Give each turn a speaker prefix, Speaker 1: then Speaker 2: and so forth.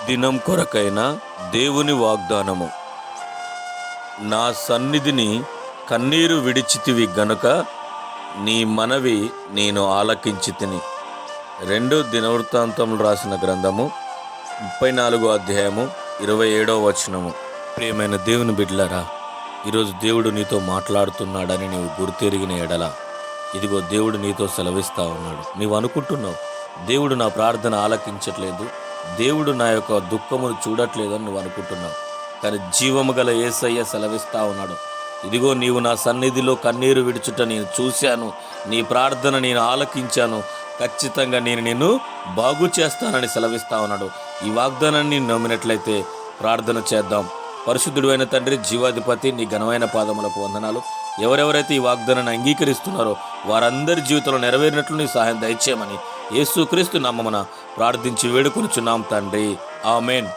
Speaker 1: దినం కొరకైన దేవుని వాగ్దానము. నా సన్నిధిని కన్నీరు విడిచితివి గనుక నీ మనవి నేను ఆలకించితిని. 2 దినవృత్తాంతములు రాసిన గ్రంథము 34వ అధ్యాయము 27వ వచనము. ప్రియమైన దేవుని బిడ్డలారా, ఈరోజు దేవుడు నీతో మాట్లాడుతున్నాడని నీవు గుర్తెరిగిన ఎడల, ఇదిగో దేవుడు నీతో సెలవిస్తా ఉన్నాడు. నీవు అనుకుంటున్నావు, దేవుడు నా ప్రార్థన ఆలకించట్లేదు, దేవుడు నా యొక్క దుఃఖమును చూడట్లేదని నువ్వు అనుకుంటున్నావు. కానీ జీవము గల యేసయ్య సెలవిస్తా ఉన్నాడు, ఇదిగో నీవు నా సన్నిధిలో కన్నీరు విడుచుట నేను చూశాను, నీ ప్రార్థన నేను ఆలకించాను, ఖచ్చితంగా నేను నిన్ను బాగు చేస్తానని సెలవిస్తా ఉన్నాడు. ఈ వాగ్దానాన్ని నమ్మినట్లయితే ప్రార్థన చేద్దాం. పరిశుద్ధుడు అయిన తండ్రి, జీవాధిపతి, నీ ఘనమైన పాదములకు వందనాలు. ఎవరెవరైతే ఈ వాగ్దానాన్ని అంగీకరిస్తున్నారో వారందరి జీవితంలో నెరవేరినట్లు నీ సహాయం దయచేయమని యేసుక్రీస్తు నామమున ప్రార్థించి వేడుకొనుచున్నాం తండ్రి. ఆమేన్.